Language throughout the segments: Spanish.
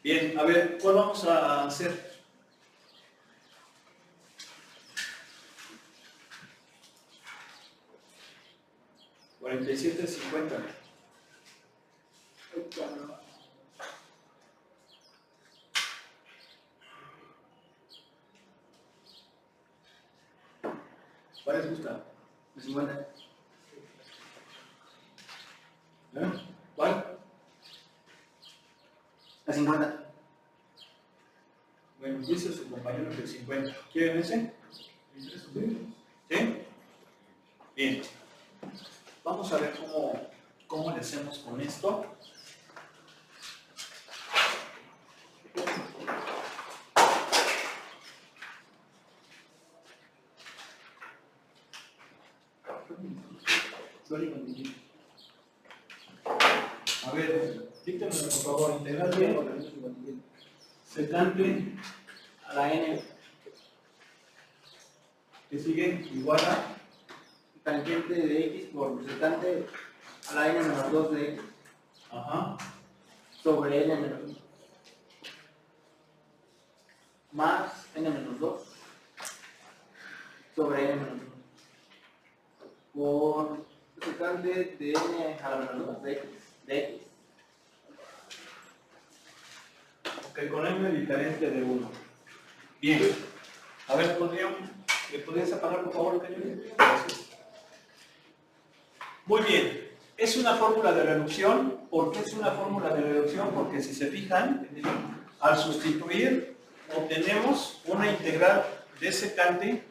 Bien, a ver, ¿cuál vamos a hacer? $47.50. ¿Cuál les gusta? De 50. ¿Eh? ¿Cuál? De 50. Bueno, dice su compañero que el 50. ¿Quieren ese? ¿Sí? Bien. Vamos a ver cómo le hacemos con esto. A ver, díctenme por favor, integral de secante A la n, que sigue igual a, tangente de x por secante a la n menos 2 de x ajá, sobre n menos 1. Más n menos 2 sobre n menos 1. Por secante de n a la menos 2 de x. ok, con m diferente de 1. Bien. A ver, ¿me podrías apagar por favor el cañón? Gracias. Muy bien. Es una fórmula de reducción. ¿Por qué es una fórmula de reducción? Porque si se fijan, al sustituir, obtenemos una integral de secante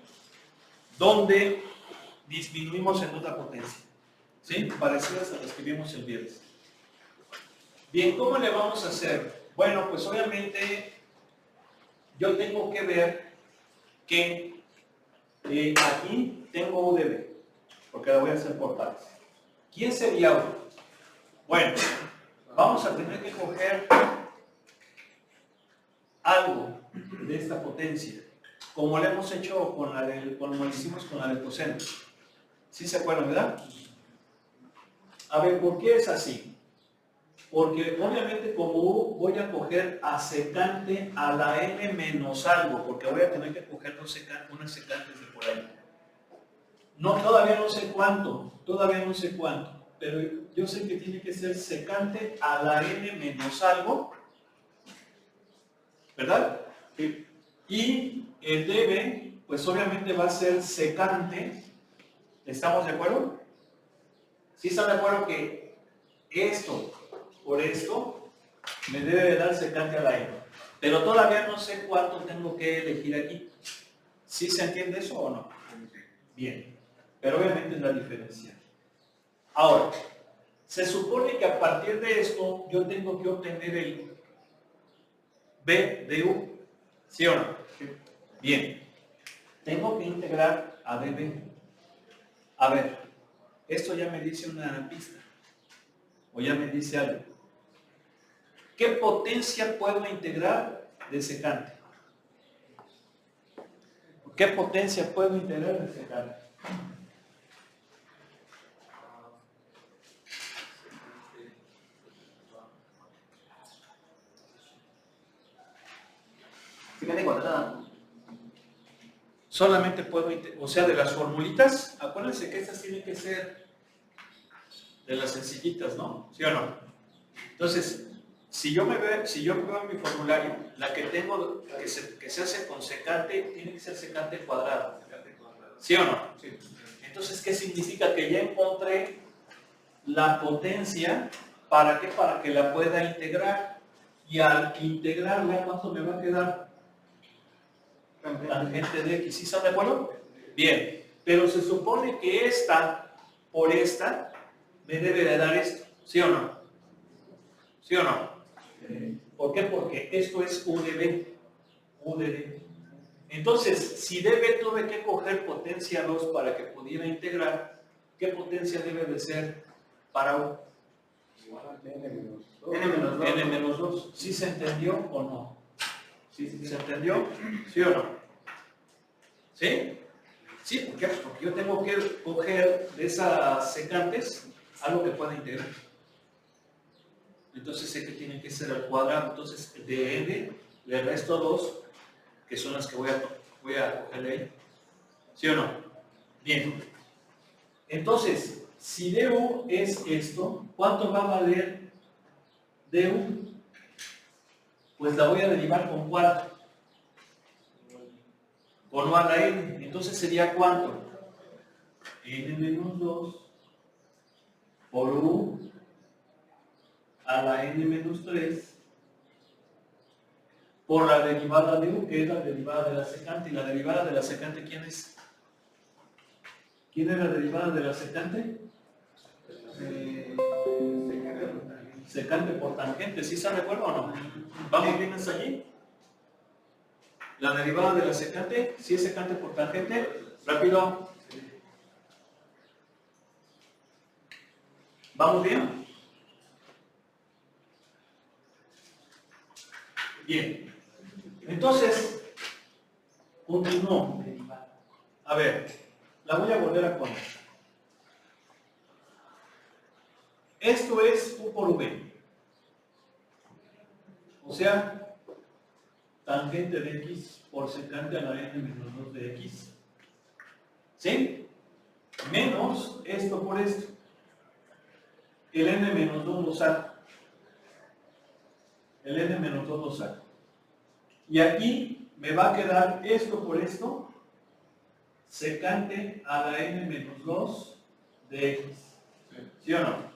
donde disminuimos en otra potencia. ¿Sí? Parecidas a las que vimos el viernes. Bien, ¿cómo le vamos a hacer? Bueno, pues obviamente yo tengo que ver que aquí tengo UDB, porque la voy a hacer por partes. ¿Quién sería uno? Bueno, vamos a tener que coger algo de esta potencia, como lo hemos hecho como lo hicimos con la del coseno. ¿Sí se acuerdan, verdad? A ver, ¿por qué es así? Porque obviamente como U voy a coger a secante a la n menos algo, porque voy a tener que coger unas secantes de por ahí. No, todavía no sé cuánto, pero yo sé que tiene que ser secante a la n menos algo, ¿verdad? Sí. Y el dB, pues obviamente va a ser secante, ¿estamos de acuerdo? ¿Sí están de acuerdo que esto por esto me debe de dar secante a la n? Pero todavía no sé cuánto tengo que elegir aquí. ¿Sí se entiende eso o no? Bien, pero obviamente es la diferencia. Ahora, se supone que a partir de esto yo tengo que obtener el B de U, ¿sí o no? Bien, tengo que integrar a dB. A ver, esto ya me dice una pista, o ya me dice algo. ¿Qué potencia puedo integrar de secante? ¿Qué potencia puedo integrar de secante? Secante cuadrada. Solamente puedo integrar, o sea, de las formulitas, acuérdense que estas tienen que ser de las sencillitas, ¿no? ¿Sí o no? Entonces, si yo veo en mi formulario, la que tengo que se hace con secante, tiene que ser secante cuadrado. ¿Sí o no? Sí. Entonces, ¿qué significa? Que ya encontré la potencia, ¿para qué? Para que la pueda integrar. Y al integrarla, ¿cuánto me va a quedar? Tangente de X. ¿Sí están de acuerdo? Bien. Pero se supone que esta, por esta, me debe de dar esto. ¿Sí o no? ¿Sí o no? ¿Por qué? Porque esto es UDB. UDB. Entonces, si dB tuve que coger potencia 2 para que pudiera integrar, ¿qué potencia debe de ser para U? N-2. ¿Sí se entendió o no? ¿Sí se entendió? ¿Sí o no? ¿Sí? Sí, ¿por qué? Porque yo tengo que coger de esas secantes algo que pueda integrar. Entonces sé que tiene que ser al cuadrado. Entonces de n le resto 2, que son las que voy a cogerle ahí. ¿Sí o no? Bien. Entonces, si du es esto, ¿cuánto va a valer du? Pues la voy a derivar con ¿cuál? Con 1 a la n. Entonces sería ¿cuánto? N menos 2 por u a la n menos 3 por la derivada de u, que es la derivada de la secante. ¿Y la derivada de la secante quién es? ¿Quién es la derivada de la secante? Secante por tangente. ¿Sí se recuerda o no? ¿Vamos bien hasta allí? La derivada de la secante, ¿sí es secante por tangente? Rápido. ¿Vamos bien? Bien. Entonces, continúo. A ver, la voy a volver a poner. Esto es u por v. O sea, tangente de x por secante a la n menos 2 de x. ¿Sí? Menos esto por esto. El n menos 2 lo saco. El n menos 2 lo saco. Y aquí me va a quedar esto por esto, secante a la n menos 2 de x. ¿Sí o no?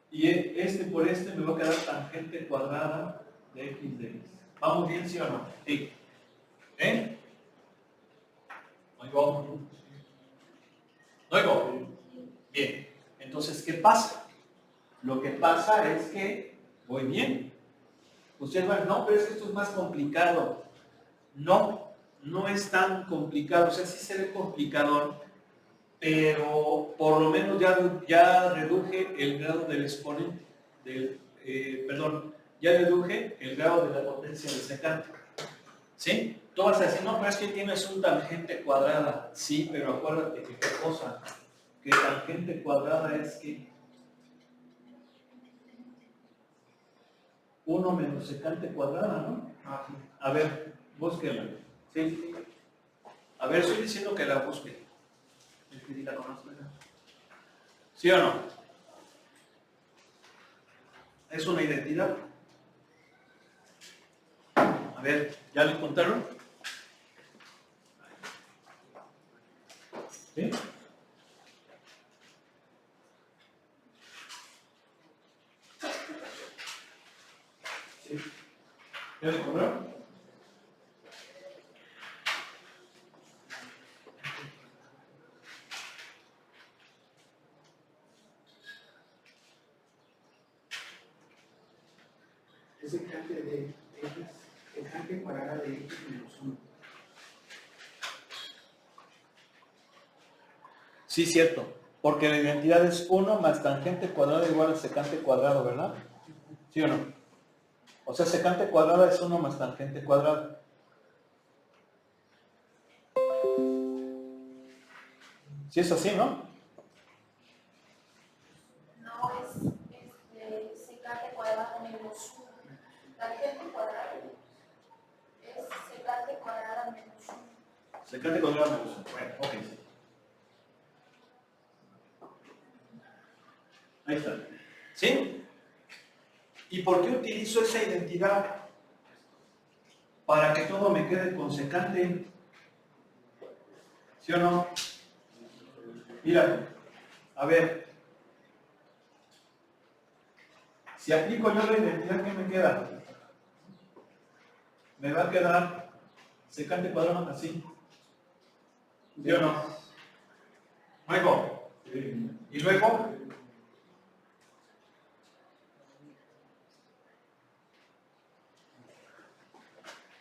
Y este por este me va a quedar tangente cuadrada de x de x. ¿Vamos bien, sí o no? Sí. ¿Eh? ¿Oigo? ¿Oigo? Bien. Entonces, ¿qué pasa? Lo que pasa es que voy bien. Ustedes van, no, pero es que esto es más complicado. No, no es tan complicado. O sea, sí se ve complicador, pero por lo menos ya reduje el grado del exponente, ya reduje el grado de la potencia del secante. ¿Sí? Tú vas a decir, no, pero es que tienes un tangente cuadrada. Sí, pero acuérdate que qué cosa, que tangente cuadrada es que 1 menos secante cuadrada, ¿no? A ver, búsquela. Sí. A ver, estoy diciendo que la busque. Es que sí la conozco. ¿Sí o no? ¿Es una identidad? A ver, ¿ya le contaron? ¿Sí? ¿Sí? ¿Ya le contaron? Es secante de x, secante cuadrada de x menos 1. Sí, cierto. Porque la identidad es 1 más tangente cuadrada igual a secante cuadrado, ¿verdad? ¿Sí o no? O sea, secante cuadrada es 1 más tangente cuadrada. Sí es así, ¿no? No, es secante cuadrada menos 1. Tangente cuadrada es secante cuadrada menos 1. Secante cuadrada menos 1. Bueno, ok. Ahí está. ¿Sí? ¿Y por qué utilizo esa identidad? Para que todo me quede con secante. ¿Sí o no? Mira, a ver. Si aplico yo la identidad, ¿qué me queda? Me va a quedar secante cuadrado así. ¿Sí o no? Luego. Y luego.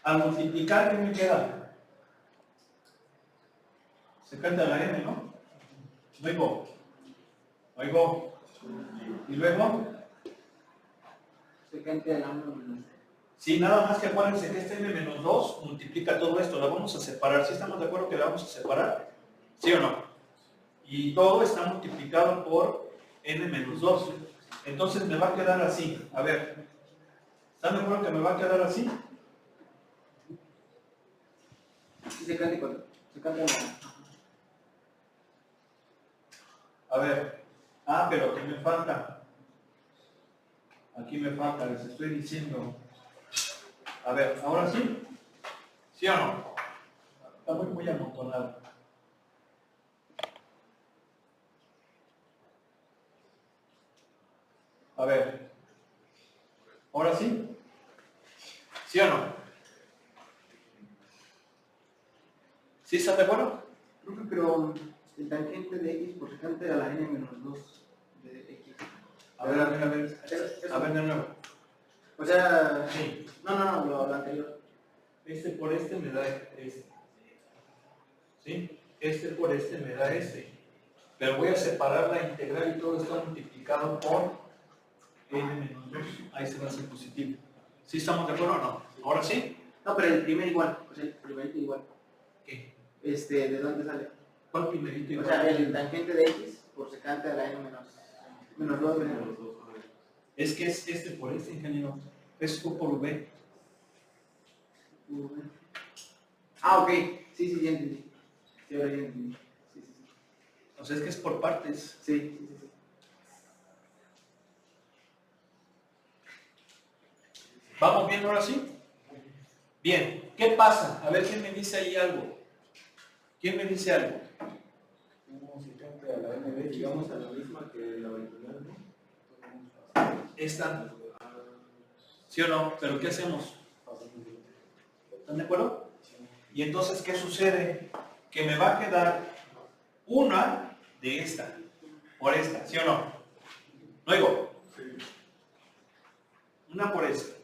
Al multiplicar, ¿qué me queda? Secante a la n, ¿no? Luego. Y luego. Secante a la 1 menos 1. Sí, nada más que acuérdense que este n menos 2 multiplica todo esto. La vamos a separar. ¿Sí estamos de acuerdo que la vamos a separar? ¿Sí o no? Y todo está multiplicado por n menos 2. Entonces me va a quedar así. A ver, ¿están de acuerdo que me va a quedar así? Sí, secante cuadrada. Secante a la... A ver, pero ¿qué me falta? Aquí me falta, les estoy diciendo. A ver, ¿ahora sí? ¿Sí o no? Está muy amontonado. A ver, ¿ahora sí? ¿Sí o no? ¿Sí están de acuerdo? Profe, pero el tangente de x por secante a la n menos 2 de x. A ver, de nuevo. O sea, Sí. no, lo anterior. Este por este me da este. ¿Sí? Este por este me da este. Pero voy a separar la integral y todo está multiplicado por n menos 2. Ahí se va a hacer positivo. ¿Sí estamos de acuerdo o no? ¿Ahora sí? No, pero el primer igual. O sea, el primerito igual. ¿Qué? ¿De dónde sale? ¿Cuál primerito O igual? sea, el tangente de x por secante a la n menos 2 de Es que es este por este, ingeniero. Es u por v. Ah, ok. Sí, ya entendí. Sí, ahora ya entendí. Sí. O sea, es que es por partes. Sí. ¿Vamos bien ahora sí? Bien. ¿Qué pasa? A ver quién me dice ahí algo. ¿Quién me dice algo? Como secante a la NB, llegamos a la misma que la original, ¿no? Esta. ¿Sí o no? ¿Pero qué hacemos? ¿Están de acuerdo? Y entonces, ¿qué sucede? Que me va a quedar una de esta, por esta, ¿sí o no? ¿No digo? Sí. Una por esta.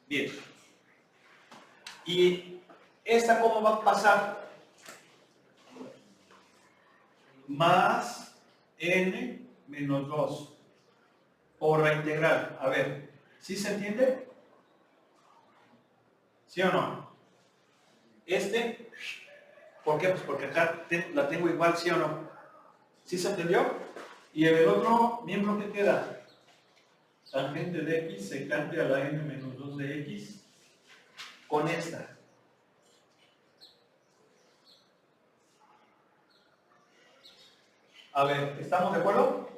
Bien. ¿Y esta cómo va a pasar? Más n menos 2 por la integral. A ver, ¿sí se entiende? ¿Sí o no? ¿Por qué? Pues porque acá la tengo igual, ¿sí o no? ¿Sí se entendió? Y en el otro miembro, ¿qué queda? Tangente de x secante a la n menos 2 de x con esta. A ver, ¿estamos de acuerdo?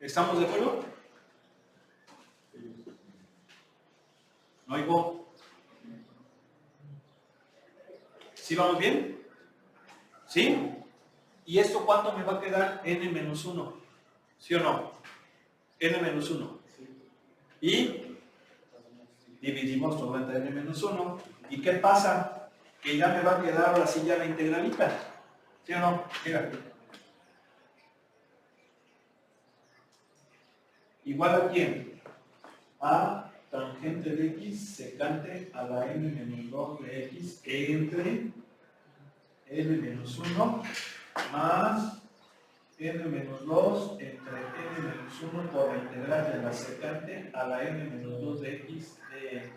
¿Estamos de acuerdo? ¿No oigo? ¿Sí vamos bien? ¿Sí? ¿Y esto cuánto me va a quedar? N menos 1. ¿Sí o no? N menos 1. Y dividimos todo entre N menos 1. ¿Y qué pasa? Que ya me va a quedar ahora sí ya la integralita. ¿Sí o no? Mira. ¿Igual a quién? A tangente de x secante a la n menos 2 de x entre n menos 1 más n menos 2 entre n menos 1 por la integral de la secante a la n menos 2 de x de x.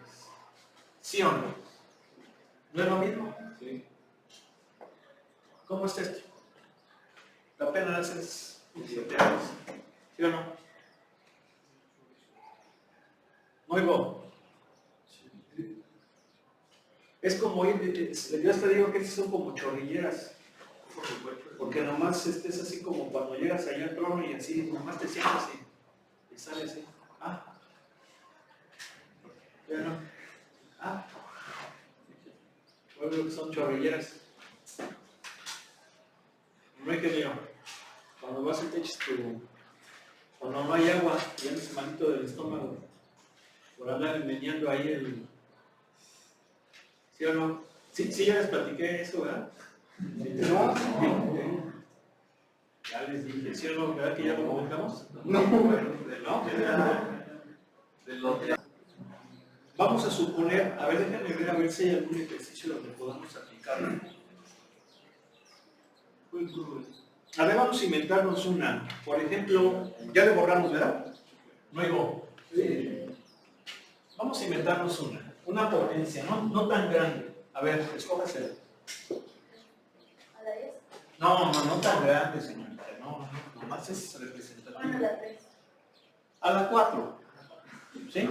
¿Sí o no? ¿No es lo mismo? Sí. ¿Cómo es esto? Apenas es 17 años. ¿Sí o no? ¿No oigo? Es como ir, yo hasta digo que son como chorrilleras. Porque nomás es así como cuando llegas allá al trono y así, nomás te sientas y sales así. Ya no. Bueno, que son chorrilleras. No hay que mío. Cuando vas y te echas cuando no hay agua, y andas malito del estómago, por andar meneando ahí el. ¿Sí o no? Sí, ya les platiqué eso, ¿verdad? No. Ya les dije, ¿sí o no? ¿Verdad que ya lo comentamos? No. ¿No? Vamos a suponer, a ver, déjenme ver a ver si hay algún ejercicio donde podamos aplicarlo. A ver, vamos a inventarnos una. Por ejemplo, ya le borramos, ¿verdad? Luego, vamos a inventarnos una potencia, no tan grande. A ver, escójasela. ¿A la 10? No tan grande, señorita. No, nomás es representativa. Bueno, la 3. A la 4. ¿Sí?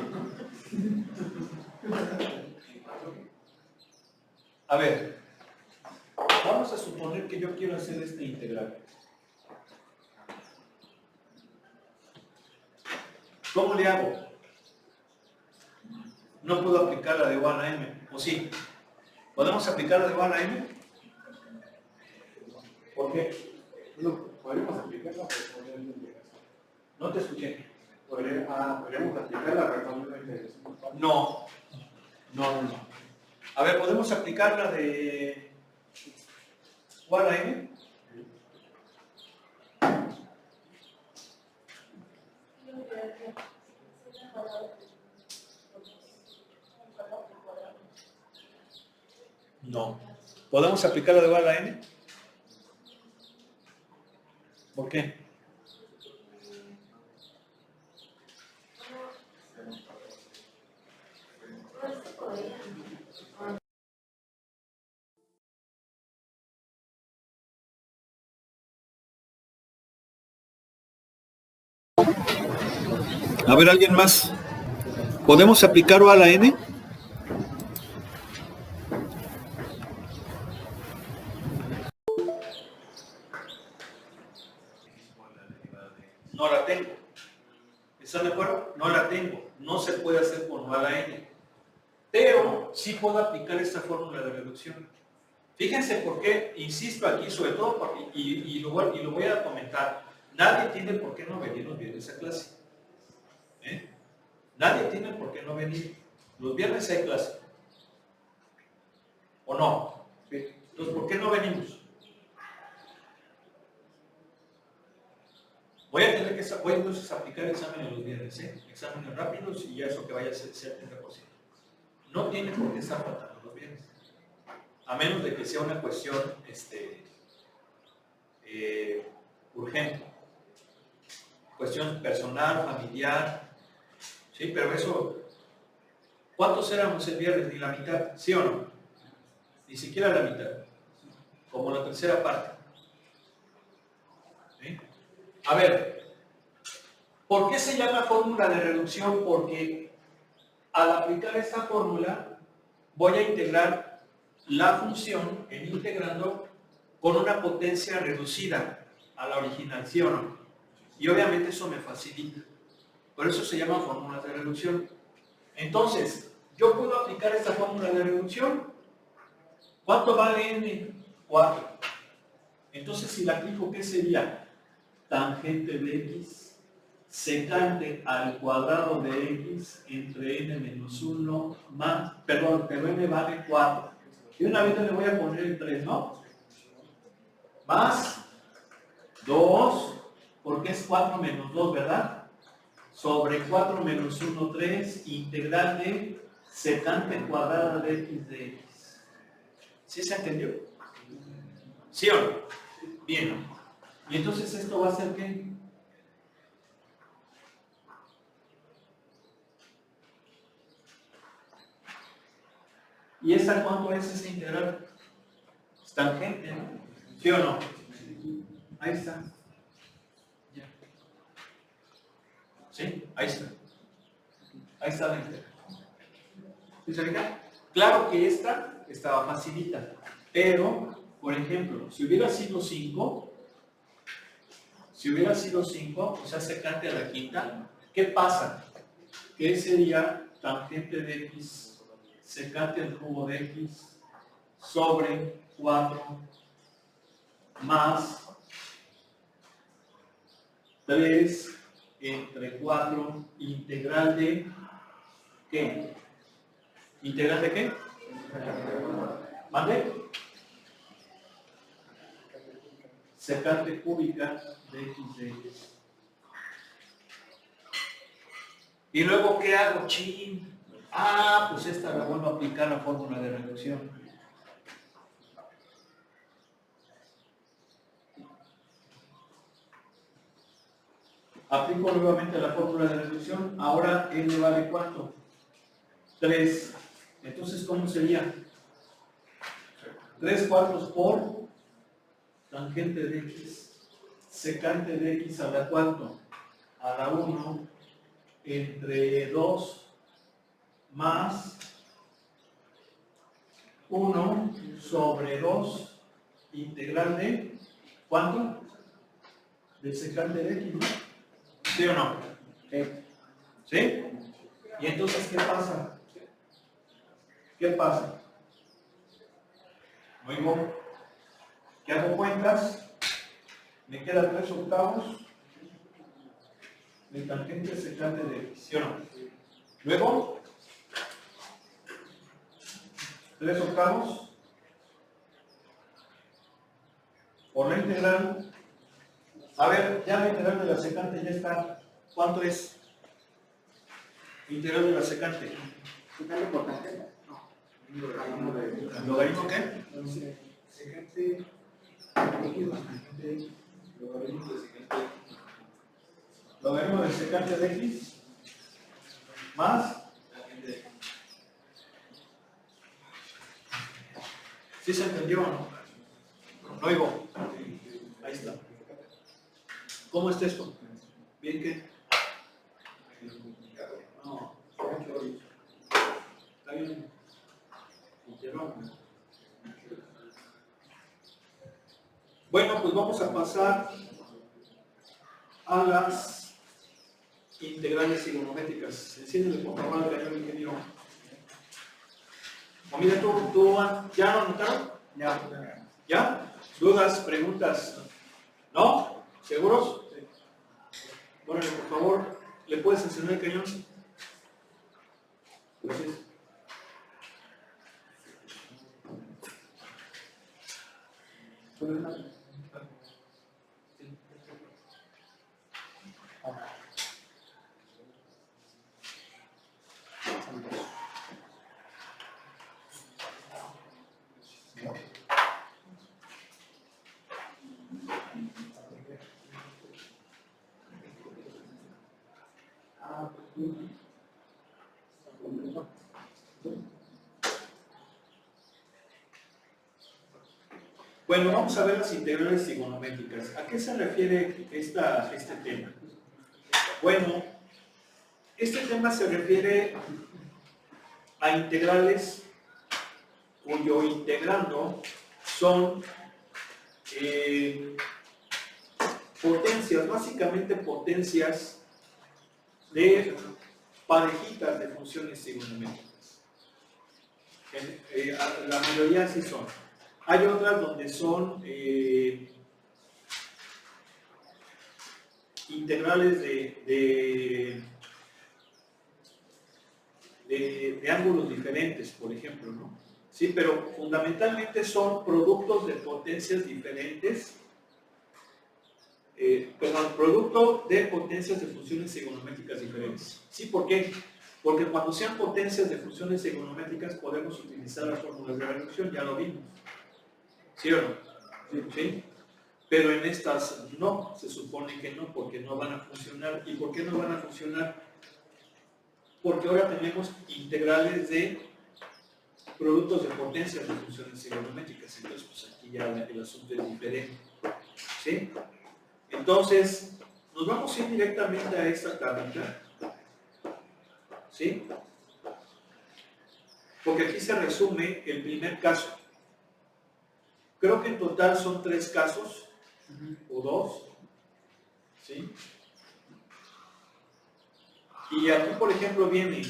A ver, vamos a suponer que yo quiero hacer esta integral. ¿Cómo le hago? No puedo aplicar la de 1 a m, ¿o sí? ¿Podemos aplicar la de 1 a m? ¿Por qué? No, podríamos aplicarla por poner la integración. No te escuché. Podríamos aplicar la reforma de la integración. No. A ver, ¿podemos aplicar la de 1 a m? No. ¿Podemos aplicar la de 1 a la n? ¿Por qué? A ver, ¿alguien más? ¿Podemos aplicar O a la n? No la tengo. ¿Están de acuerdo? No la tengo. No se puede hacer con O a la n. Pero sí puedo aplicar esta fórmula de reducción. Fíjense por qué insisto aquí, sobre todo, porque, y lo voy a comentar. Nadie tiene por qué no venir los viernes a clase. Nadie tiene por qué no venir. Los viernes hay clase. ¿O no? Sí. Entonces, ¿por qué no venimos? Voy entonces a aplicar exámenes los viernes, exámenes rápidos y ya eso que vaya a ser 30%. No tiene por qué estar faltando los viernes. A menos de que sea una cuestión urgente. Cuestión personal, familiar. Sí, pero eso, ¿cuántos éramos el viernes? Ni la mitad, ¿sí o no? Ni siquiera la mitad, como la tercera parte. ¿Sí? A ver, ¿por qué se llama fórmula de reducción? Porque al aplicar esta fórmula voy a integrar la función en integrando con una potencia reducida a la original, ¿sí o no? Y obviamente eso me facilita. Por eso se llama fórmulas de reducción. Entonces, yo puedo aplicar esta fórmula de reducción. ¿Cuánto vale n? 4. Entonces, si la aplico, ¿qué sería? Tangente de x secante al cuadrado de x entre n menos 1 más, pero n vale 4. Y una vez le voy a poner el 3, ¿no? Más 2, porque es 4 menos 2, ¿verdad? Sobre 4 menos 1, 3, integral de secante cuadrada de x de x. ¿Sí se entendió? ¿Sí o no? Bien. Y entonces esto va a ser ¿qué? ¿Y esta cuánto es esa integral? Es tangente, ¿no? ¿Sí o no? Ahí está. Ya. ¿Sí? Ahí está. Ahí está la integral. ¿Sí se fijan? Claro que esta estaba facilita, pero, por ejemplo, si hubiera sido 5, o sea, secante a la quinta, ¿qué pasa? Que sería tangente de x, secante al cubo de x, sobre 4 más 3 entre 4, integral de ¿qué? ¿Integral de qué? ¿Mande? Secante cúbica de x de x. Y luego, ¿qué hago? Chin. Ah, pues esta la vuelvo a aplicar la fórmula de reducción. Aplico nuevamente la fórmula de reducción. Ahora n vale ¿cuánto? 3. Entonces, ¿cómo sería? 3 cuartos por tangente de x, secante de x a la ¿cuánto? a la 1 entre 2 más 1 sobre 2 integral de ¿cuánto? Del secante de x, ¿no? ¿Sí o no? ¿Sí? Y entonces, ¿qué pasa? ¿Qué pasa? Oigo, que hago cuentas, me queda 3/8 de tangente secante de x, ¿sí o no? Luego, 3/8 por la integral. A ver, ya la integral de la secante ya está. ¿Cuánto es? Integral de la secante. Secante por tangente. ¿Logaritmo qué? Secante X más tangente, logaritmo de secante. Logaritmo del secante de x más. ¿Sí se entendió o no? No oigo. Ahí está. ¿Cómo está esto? ¿Bien qué? No. Está bien. Bueno, pues vamos a pasar a las integrales trigonométricas. Enciéndele por favor al cañón, ingeniero. O mira, ¿tú ya lo anotaron? Ya. ¿Ya? ¿Dudas, preguntas? ¿No? ¿Seguros? Bueno, por favor, ¿le puedes encender el cañón? Gracias. Bueno, vamos a ver las integrales trigonométricas. ¿A qué se refiere este tema? Bueno, este tema se refiere a integrales cuyo integrando son potencias, básicamente potencias de parejitas de funciones trigonométricas. La mayoría sí son. Hay otras donde son integrales de ángulos diferentes, por ejemplo, ¿no? Sí, pero fundamentalmente son productos de potencias diferentes, producto de potencias de funciones trigonométricas diferentes. ¿Sí? ¿Por qué? Porque cuando sean potencias de funciones trigonométricas podemos utilizar las fórmulas de reducción, ya lo vimos. ¿Sí o no? ¿Sí? Pero en estas no, se supone que no, porque no van a funcionar. ¿Y por qué no van a funcionar? Porque ahora tenemos integrales de productos de potencias de funciones trigonométricas. Entonces, pues aquí ya el asunto es diferente. ¿Sí? Entonces, nos vamos a ir directamente a esta tablita. ¿Sí? Porque aquí se resume el primer caso. Creo que en total son 3 casos, o 2. ¿Sí? Y aquí, por ejemplo, viene,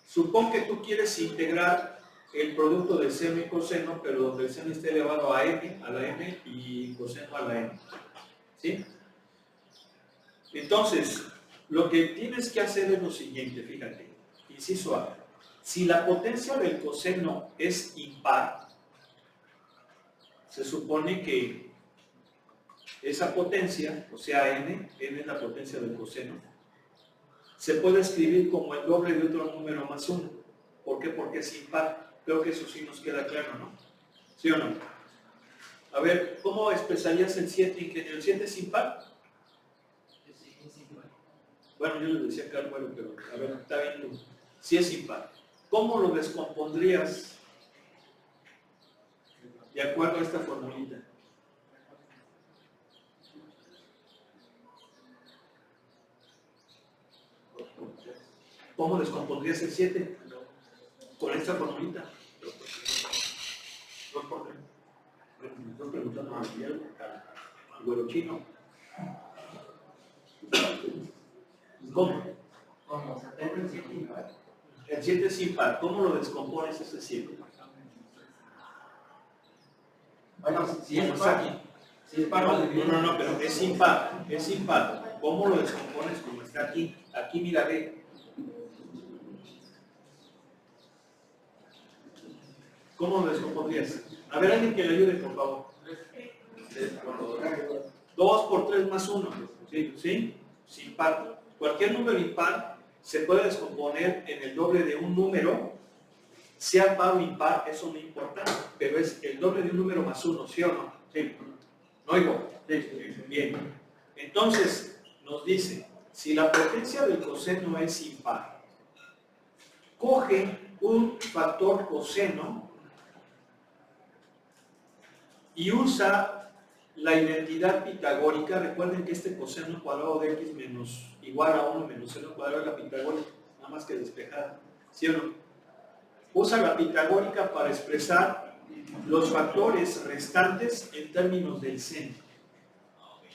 supón que tú quieres integrar el producto de seno y coseno, pero donde el seno esté elevado a m, a la m, y coseno a la m. ¿Sí? Entonces, lo que tienes que hacer es lo siguiente, fíjate, inciso A. Si la potencia del coseno es impar, se supone que esa potencia, o sea n es la potencia del coseno, se puede escribir como el doble de otro número más 1. ¿Por qué? Porque es impar. Creo que eso sí nos queda claro, ¿no? ¿Sí o no? A ver, ¿cómo expresarías el 7, ingeniero? ¿El 7 es impar? Bueno, yo les decía Carlos, pero a ver, está bien tú. Si es impar. ¿Cómo lo descompondrías de acuerdo a esta formulita? ¿Cómo descompondrías el 7? Con esta formulita. 2 por 3. Me estoy preguntando al güero chino. ¿Cómo? ¿Cómo? ¿Se tengo el 7 impar? El 7 es impar. ¿Cómo lo descompones ese 7? Bueno, si es Como par. está aquí. Si es par, lo divido. No, pero es impar. Es impar. ¿Cómo lo descompones como está aquí? Aquí mira, ve. ¿Cómo lo descompondrías? A ver, alguien que le ayude, por favor. 2 por 3 más 1. ¿Sí? ¿Sí? Es impar. Cualquier número impar se puede descomponer en el doble de un número, sea par o impar, eso no importa, pero es el doble de un número más 1, ¿sí o no? Sí. ¿No oigo? Sí. Bien. Entonces, nos dice, si la potencia del coseno es impar, coge un factor coseno y usa la identidad pitagórica. Recuerden que este coseno cuadrado de x menos igual a 1 menos seno cuadrado es la pitagórica, nada más que despejada, ¿sí o no? Usa la pitagórica para expresar los factores restantes en términos del seno.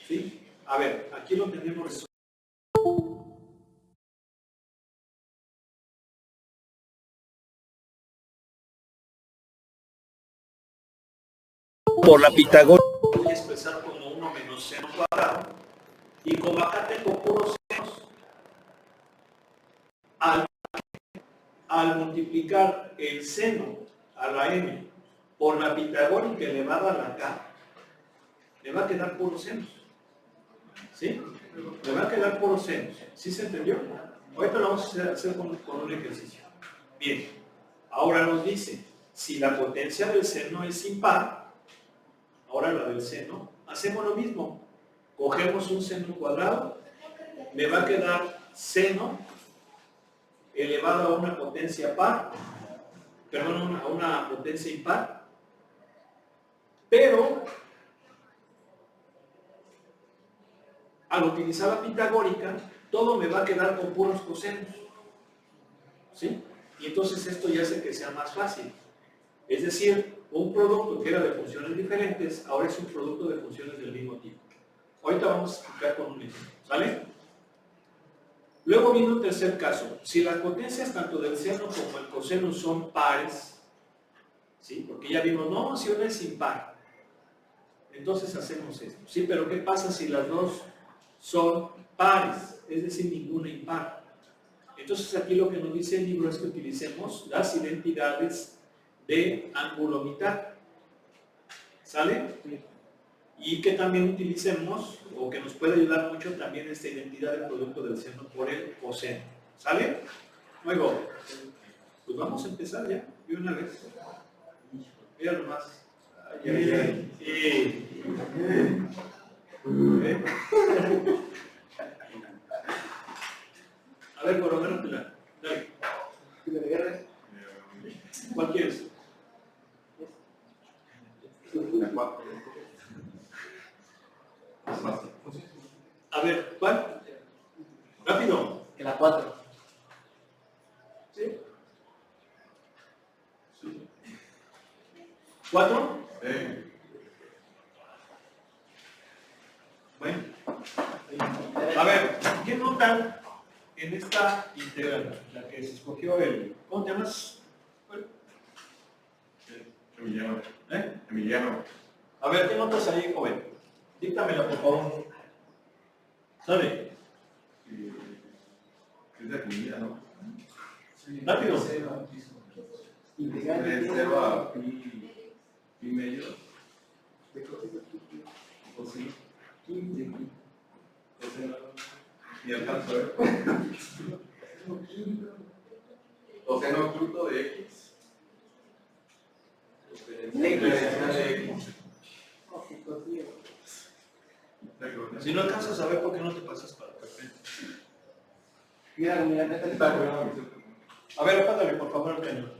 ¿Sí? A ver, aquí lo tenemos resuelto. Por la pitagórica voy a expresar como 1 menos seno cuadrado, y como acá tengo puros senos, al multiplicar el seno a la m por la pitagórica elevada a la k, le va a quedar puros senos. ¿Sí? Le va a quedar puros senos. ¿Sí se entendió? Ahorita lo vamos a hacer con un ejercicio. Bien. Ahora nos dice, si la potencia del seno es impar, ahora la del seno, hacemos lo mismo. Cogemos un seno cuadrado, le va a quedar seno elevado a una potencia par, perdón, a una potencia impar, pero al utilizar la pitagórica, todo me va a quedar con puros cosenos. ¿Sí? Y entonces esto ya hace que sea más fácil. Es decir, un producto que era de funciones diferentes, ahora es un producto de funciones del mismo tipo. Ahorita vamos a explicar con un ejemplo. ¿Sale? Luego viene un tercer caso. Si las potencias tanto del seno como el coseno son pares, ¿sí? Porque ya vimos, no, si una es impar, entonces hacemos esto. Sí, pero ¿qué pasa si las dos son pares? Es decir, ninguna impar. Entonces aquí lo que nos dice el libro es que utilicemos las identidades de ángulo mitad. ¿Sale? Y que también utilicemos, o que nos puede ayudar mucho también esta identidad del producto del seno por el coseno. ¿Sale? Luego, pues vamos a empezar ya, de una vez. Mira nomás. Ay, ay, ay. A ver, por lo menos te la. Dale. ¿Cuál quieres? A ver, ¿cuál? Rápido. Que la 4. ¿Sí? ¿4? Bueno. A ver, ¿qué notan en esta integral? La que se escogió el... ¿Cómo te llamas? Emiliano. ¿Eh? Emiliano. A ver, ¿qué notas ahí, joven? Díctamela, por favor. ¿Sabe? Es de comida, ¿no? Rápido. De 0 a pi medio. O sí. Y alcanzo a ver. O seno oculto de X. Diferencial de X. Si no alcanzas a ver, ¿por qué no te pasas para acá? Mira, A ver, apágale por favor el cañón.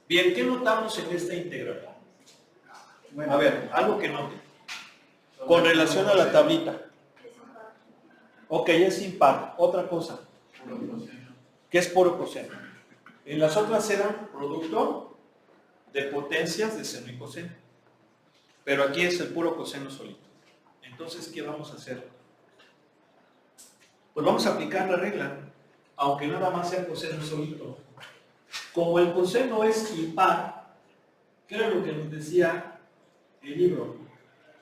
Bien, ¿qué notamos en esta integral? A ver, algo que note. Con relación a la tablita. Ok, es impar. Otra cosa. que es puro coseno. En las otras eran producto de potencias de seno y coseno. Pero aquí es el puro coseno solito. Entonces, ¿qué vamos a hacer? Pues vamos a aplicar la regla, aunque nada más sea coseno solito. Como el coseno es impar, ¿qué era lo que nos decía el libro?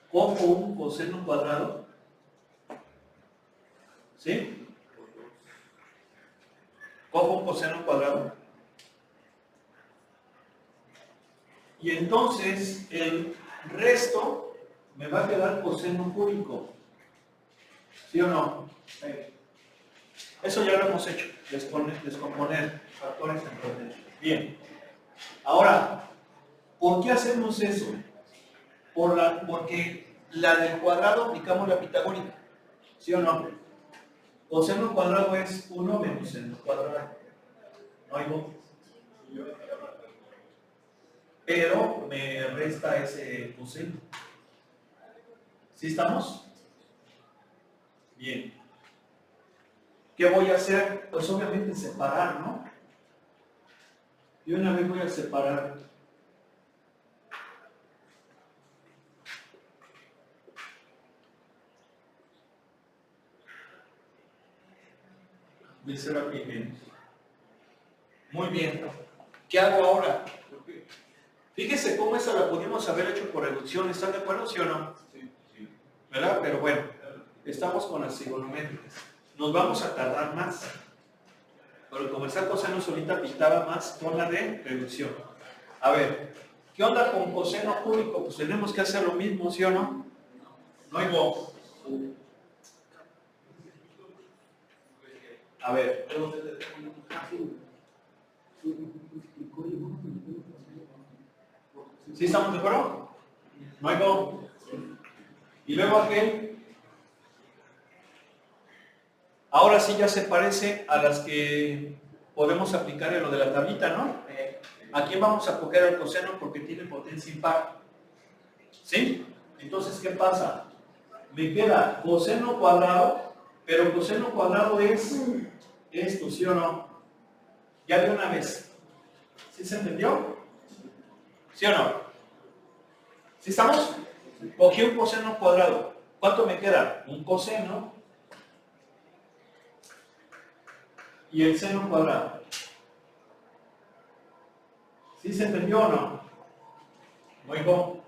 Como un coseno cuadrado, ¿sí? Cojo un coseno cuadrado. Y entonces el resto me va a quedar coseno cúbico. ¿Sí o no? Eso ya lo hemos hecho, descomponer factores en potencia. Bien. Ahora, ¿por qué hacemos eso? Porque la del cuadrado aplicamos la pitagórica. ¿Sí o no? Coseno cuadrado es 1 menos seno cuadrado. ¿No hay voz? Pero me resta ese coseno. ¿Sí estamos? Bien. ¿Qué voy a hacer? Pues obviamente separar, ¿no? Y una vez voy a separar. De 0 a pi menos. Muy bien. ¿Qué hago ahora? Fíjese cómo esa la pudimos haber hecho por reducción. ¿Están de acuerdo, sí o no? Sí. ¿Verdad? Pero bueno, estamos con las trigonométricas. Nos vamos a tardar más. Pero como esa coseno solita pintaba más con la de reducción. A ver, ¿qué onda con coseno cúbico? Pues tenemos que hacer lo mismo, ¿sí o no? No hay voz. A ver. ¿Sí estamos de acuerdo? No hay voz. Y luego aquel. Ahora sí ya se parece a las que podemos aplicar en lo de la tablita, ¿no? ¿A quién vamos a coger el coseno? Porque tiene potencia impar. ¿Sí? Entonces, ¿qué pasa? Me queda coseno cuadrado, pero coseno cuadrado es esto, ¿sí o no? Ya de una vez. ¿Sí se entendió? ¿Sí o no? ¿Sí estamos? Cogí un coseno cuadrado. ¿Cuánto me queda? Un coseno y el seno cuadrado. ¿Sí se entendió o no? Muy bien.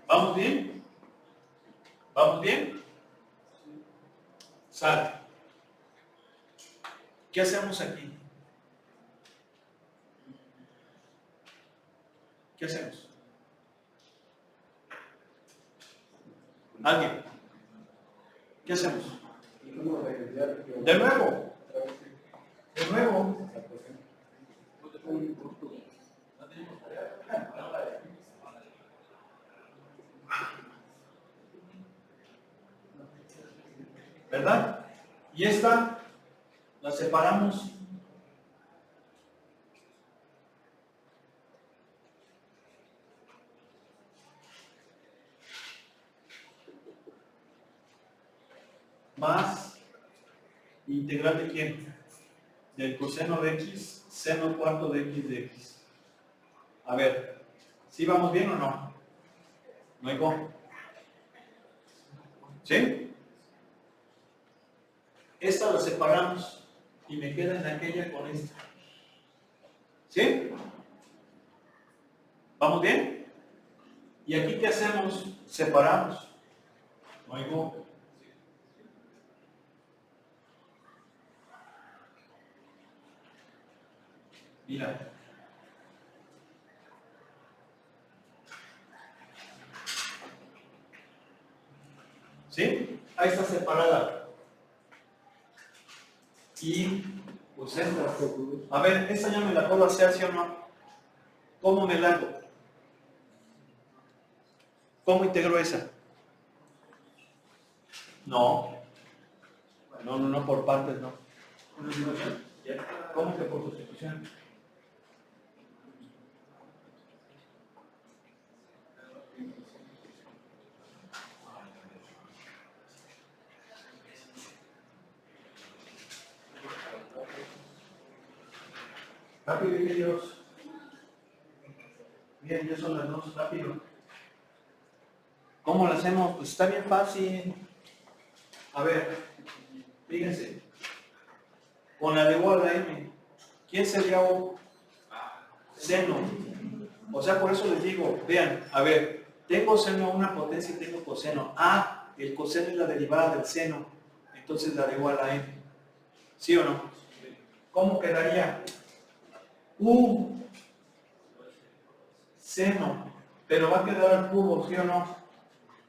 ¿Vamos bien? ¿Vamos bien? Sale. ¿Qué hacemos aquí? ¿Qué hacemos? ¿Alguien? ¿Qué hacemos? De nuevo. De nuevo. ¿Verdad? Y esta la separamos. Más integral de quién? Del coseno de x, seno cuarto de x de x. A ver, ¿sí vamos bien o no? No hay cómo. ¿Sí? Esta la separamos y me queda en aquella con esta. ¿Sí? ¿Vamos bien? ¿Y aquí qué hacemos? Separamos. No hay cómo. Mira. ¿Sí? Ahí está separada. Y pues esta. A ver, esta ya me la puedo hacer, ¿sí o no? ¿Cómo me la hago? ¿Cómo integro esa? No. No, por partes, no. ¿Cómo que por sustitución? Rápido, ingenieros. Bien, ya son las 2, rápido. ¿Cómo lo hacemos? Pues está bien fácil. A ver, fíjense. Con la de igual a m, ¿quién sería un seno? O sea, por eso les digo, vean, a ver, tengo seno a una potencia y tengo coseno. Ah, el coseno es la derivada del seno, entonces la de igual a m. ¿Sí o no? ¿Cómo quedaría? U seno, pero va a quedar al cubo, ¿sí o no?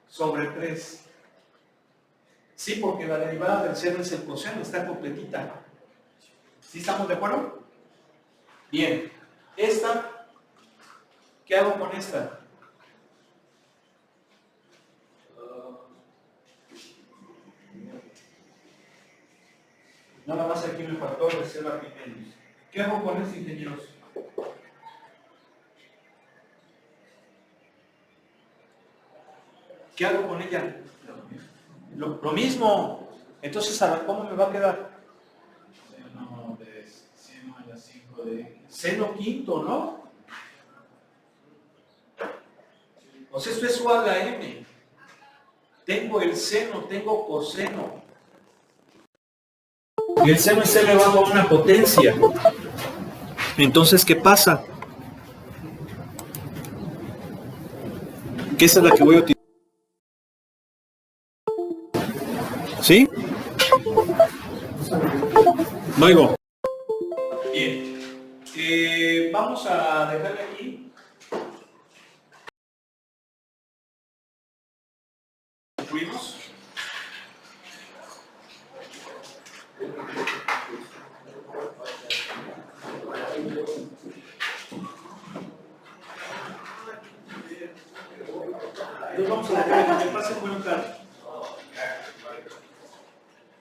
Sobre 3. Sí, porque la derivada del seno es el coseno, está completita. ¿Sí estamos de acuerdo? Bien. Esta, ¿qué hago con esta? Nada más aquí me faltó reserva pequeños. ¿Qué hago con este, ingenieros? ¿Qué hago con ella? Lo mismo. Entonces, a ver, ¿cómo me va a quedar? Seno de seno a la 5 de X. Seno quinto, ¿no? O sea, esto es U a la m. Tengo el seno, tengo coseno. Y el seno está elevado a una potencia. Entonces, ¿qué pasa? Que esa es la que voy a utilizar. ¿Sí? No oigo. Bien. Vamos a dejarle aquí. ¿Concluimos? Entonces vamos a dejar que me pasen buenas